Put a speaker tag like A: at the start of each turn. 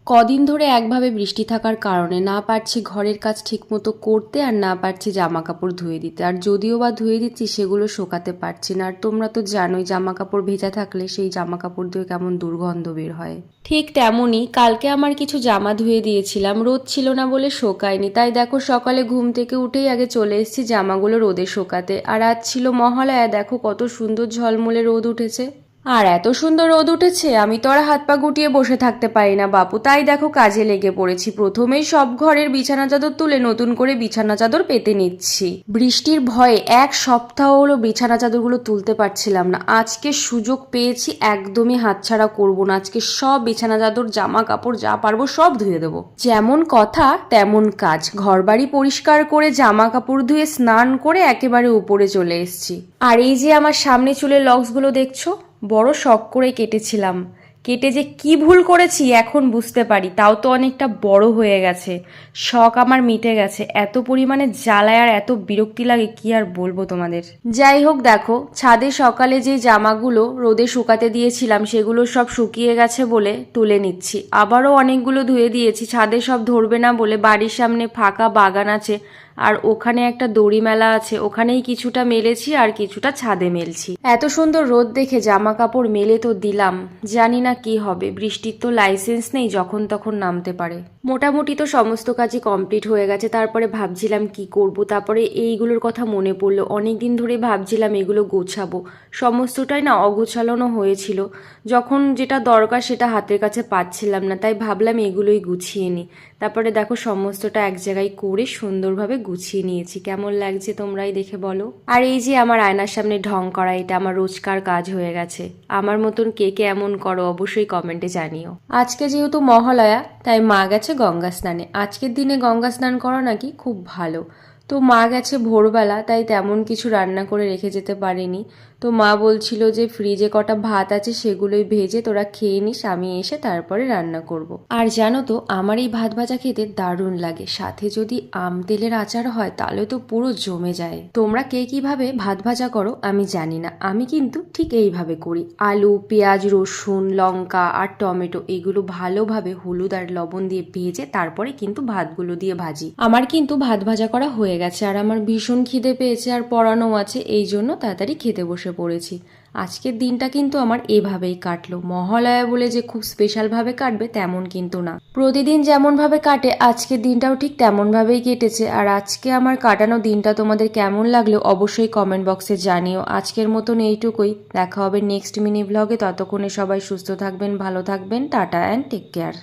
A: কদিন ধরে একভাবে বৃষ্টি থাকার কারণে না পারছি ঘরের কাজ ঠিকমতো করতে, আর না পারছি জামা কাপড় ধুয়ে দিতে। আর যদিও বা ধুয়ে দিচ্ছি সেগুলো শোকাতে পারছি না। আর তোমরা তো জানোই জামা কাপড় ভেজা থাকলে সেই জামা কাপড় দিয়ে কেমন দুর্গন্ধ বের হয়। ঠিক তেমনই কালকে আমার কিছু জামা ধুয়ে দিয়েছিলাম, রোদ ছিল না বলে শোকায়নি। তাই দেখো সকালে ঘুম থেকে উঠেই আগে চলে এসেছি জামাগুলো রোদে শোকাতে। আর আজ ছিল মহালয়া, দেখো কত সুন্দর ঝলমলে রোদ উঠেছে। আর এত সুন্দর রোদ উঠেছে আমি তো আর হাত পা গুটিয়ে বসে থাকতে পারি না বাপু, তাই দেখো কাজে লেগে পড়েছি। প্রথমেই সব ঘরের বিছানা চাদর তুলে নতুন করে বিছানা চাদর পেতে নিচ্ছি। বৃষ্টির ভয়ে এক সপ্তাহ হলো বিছানা চাদরগুলো তুলতে পারছিলাম না। আজকে সুযোগ পেয়েছি, একদমই হাতছাড়া করবো না। আজকে সব বিছানা চাদর জামা কাপড় যা পারবো সব ধুয়ে দেবো। যেমন কথা তেমন কাজ, ঘরবাড়ি পরিষ্কার করে জামা কাপড় ধুয়ে স্নান করে একেবারে উপরে চলে এসেছি। আর এই যে আমার সামনে চুলের লক্সগুলো দেখছো, বড় শখ করে কেটেছিলাম। কেটে যে কি ভুল করেছি এখন বুঝতে পারি, তাও তো অনেকটা বড় হয়ে গেছে। শখ আমার মিটে গেছে। এত পরিমাণে জ্বালায় আর এত বিরক্তি লাগে কি আর বলবো তোমাদের। যাই হোক, দেখো ছাদে সকালে যে জামাগুলো রোদে শুকাতে দিয়েছিলাম সেগুলো সব শুকিয়ে গেছে বলে তুলে নিচ্ছি। আবারও অনেকগুলো ধুয়ে দিয়েছি, ছাদে সব ধরবে না বলে। বাড়ির সামনে ফাঁকা বাগান আছে আর ওখানে একটা দড়ি মেলা আছে, ওখানেই কিছুটা মেলেছি আর কিছুটা ছাদে মেলছি। এত সুন্দর রোদ দেখে জামা কাপড় মেলে তো দিলাম, জানি না কি হবে। বৃষ্টির তো লাইসেন্স নেই, যখন তখন নামতে পারে। মোটামুটি তো সমস্ত কাজই কমপ্লিট হয়ে গেছে। তারপরে ভাবছিলাম কি করব, তারপরে এইগুলোর কথা মনে পড়লো। অনেকদিন ধরে ভাবছিলাম এগুলো গোছাবো, সমস্তটাই না অগোছালো হয়েছিল। যখন যেটা দরকার সেটা হাতের কাছে পাচ্ছিলাম না, তাই ভাবলাম এগুলোই গুছিয়ে নিই। তারপরে দেখো সমস্তটা এক জায়গায় করে সুন্দরভাবে গুছিয়ে নিয়েছি। কেমন লাগছে তোমরাই দেখে বলো। আর এই যে আমার আয়নার সামনে ঢং করা, এটা আমার রোজকার কাজ হয়ে গেছে। আমার মতন কে কে এমন করো অবশ্যই কমেন্টে জানিও। আজকে যেহেতু মহালয়া তাই মা গেছে গঙ্গা স্নানে। আজকের দিনে গঙ্গা স্নান করা নাকি খুব ভালো। তো মা গেছে ভোরবেলা, তাই তেমন কিছু রান্না করে রেখে যেতে পারিনি। তো মা বলছিল যে ফ্রিজে কটা ভাত আছে সেগুলোই ভেজে তোরা খেয়ে নিস, আমি এসে তারপরে রান্না করব। আর জানো তো আমার এই ভাত ভাজা খেতে দারুণ লাগে, সাথে যদি আম তেলের আচার হয় তাহলে তো পুরো জমে যায়। তোমরা কে কিভাবে ভাত ভাজা করো আমি জানি না, আমি কিন্তু ঠিক এইভাবে করি। আলু, পেঁয়াজ, রসুন, লঙ্কা আর টমেটো এগুলো ভালোভাবে হলুদ আর লবণ দিয়ে ভেজে তারপরে কিন্তু ভাতগুলো দিয়ে ভাজি। আমার কিন্তু ভাত ভাজা করা হয়ে গেছে আর আমার ভীষণ খিদে পেয়েছে আর পড়ানো আছে, এই জন্য তাড়াতাড়ি খেতে বসে পড়েছি। আজকের দিনটা কিন্তু আমার এভাবেই কাটলো। মহালয়া বলে যে খুব স্পেশালভাবে কাটবে তেমন কিন্তু না, প্রতিদিন যেমনভাবে কাটে আজকের দিনটাও ঠিক তেমনভাবেই কেটেছে। আর আজকে আমার কাটানো দিনটা তোমাদের কেমন লাগলো অবশ্যই কমেন্ট বক্সে জানিও। আজকের মতন এইটুকুই, দেখা হবে নেক্সট মিনি ব্লগে। ততক্ষণে সবাই সুস্থ থাকবেন, ভালো থাকবেন, টাটা অ্যান্ড টেক কেয়ার।